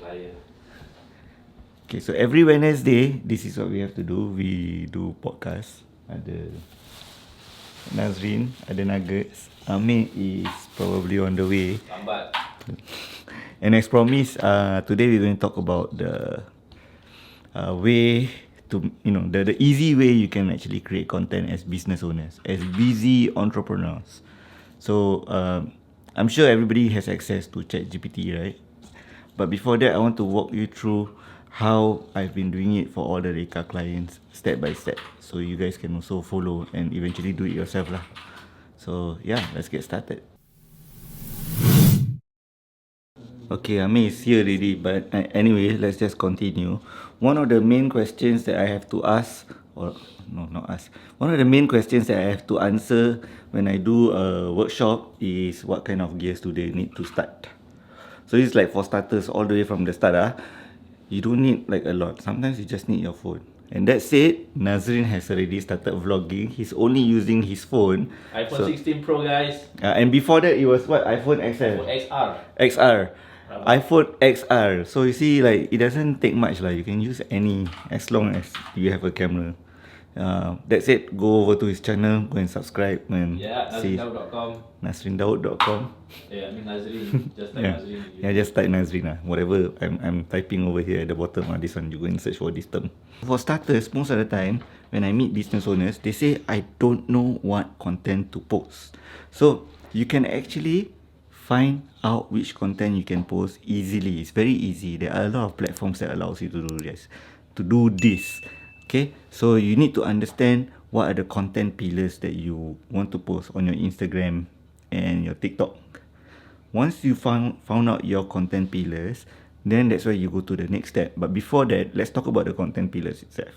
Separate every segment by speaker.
Speaker 1: Okay, so every Wednesday, this is what we have to do. We do podcast. Ada Nazrin, ada Nuggets. Amir is probably on the way.
Speaker 2: Lambat.
Speaker 1: And as promised, today we're going to talk about the way to, the easy way you can actually create content as business owners, as busy entrepreneurs. So I'm sure everybody has access to ChatGPT, right? But before that, I want to walk you through how I've been doing it for all the Reka clients, step by step, so you guys can also follow and eventually do it yourself lah. So yeah, let's get started. Okay, Amir is here already, but anyway, let's just continue. One of the main questions that I have to ask, or no, not ask. One of the main questions that I have to answer when I do a workshop is what kind of gears do they need to start. So it's like for starters, all the way from the start, you don't need like a lot. Sometimes you just need your phone. And that said, Nazrin has already started vlogging. He's only using his phone.
Speaker 2: iPhone 16 Pro, guys.
Speaker 1: And before that, it was what? iPhone XR.
Speaker 2: XR.
Speaker 1: XR. iPhone XR. So you see, like, it doesn't take much lah. You can use any as long as you have a camera. That's it. Go over to his channel, go and subscribe and see nasrindaud.com.
Speaker 2: Yeah, I mean Nazrin. Just type Nazrin.
Speaker 1: Yeah, just type Nazrin lah. Whatever I'm typing over here at the bottom of this one, you go and search for this term. For starters, most of the time when I meet business owners, they say I don't know what content to post. So you can actually find out which content you can post easily. It's very easy. There are a lot of platforms that allows you to do this. Okay, so you need to understand what are the content pillars that you want to post on your Instagram and your TikTok. Once you found out your content pillars, then that's why you go to the next step. But before that, let's talk about the content pillars itself.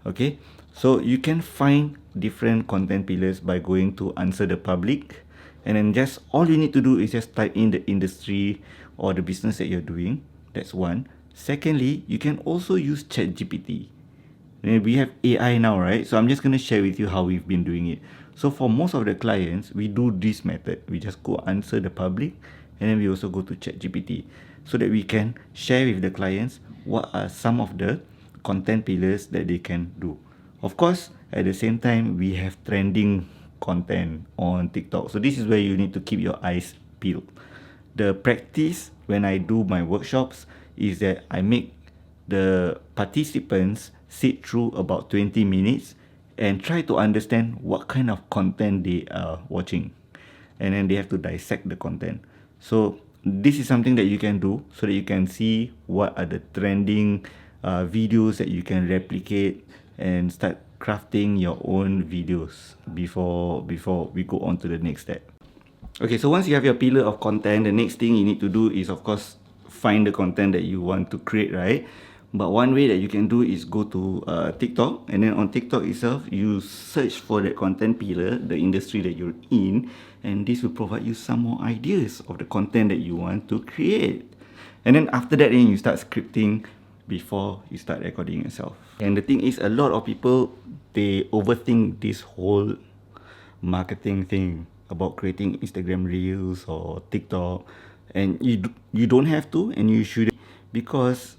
Speaker 1: Okay, so you can find different content pillars by going to answer the public, and then just all you need to do is just type in the industry or the business that you're doing. That's one. Secondly, you can also use ChatGPT. We have AI now, right? So I'm just going to share with you how we've been doing it. So for most of the clients, we do this method. We just go answer the public, and then we also go to ChatGPT so that we can share with the clients what are some of the content pillars that they can do. Of course, at the same time, we have trending content on TikTok. So this is where you need to keep your eyes peeled. The practice when I do my workshops is that I make the participants sit through about 20 minutes and try to understand what kind of content they are watching, and then they have to dissect the content. So this is something that you can do so that you can see what are the trending videos that you can replicate and start crafting your own videos before we go on to the next step. Okay, so once you have your pillar of content, the next thing you need to do is, of course, find the content that you want to create, right? But one way that you can do is go to TikTok, and then on TikTok itself, you search for that content pillar, the industry that you're in, and this will provide you some more ideas of the content that you want to create. And then after that, then you start scripting before you start recording yourself. And the thing is, a lot of people, they overthink this whole marketing thing about creating Instagram Reels or TikTok, and you don't have to, and you should, because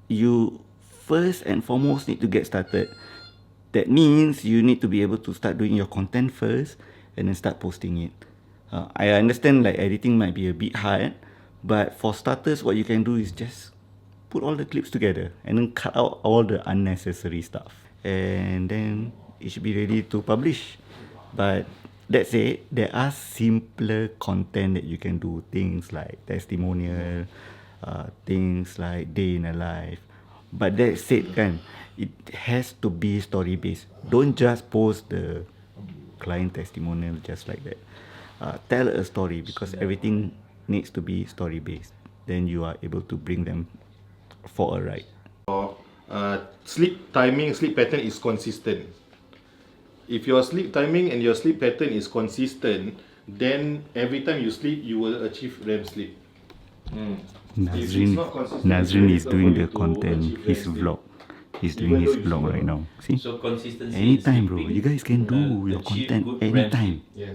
Speaker 1: you first and foremost need to get started. That means you need to be able to start doing your content first and then start posting it. I understand like editing might be a bit hard, but for starters, what you can do is just put all the clips together and then cut out all the unnecessary stuff, and then it should be ready to publish. But that said, there are simpler content that you can do, things like testimonial, things like day in a life. But that said, it has to be story based. Don't just post the client testimonial just like that. Tell a story, because everything needs to be story based. Then you are able to bring them for a ride.
Speaker 3: Sleep timing, sleep pattern is consistent. If your sleep timing and your sleep pattern is consistent, then every time you sleep, you will achieve REM sleep.
Speaker 1: Nazrin is doing the content, his vlog. He's doing his vlog right now. See?
Speaker 2: So consistency.
Speaker 1: Anytime, bro. You guys can do your content anytime.
Speaker 3: Yes.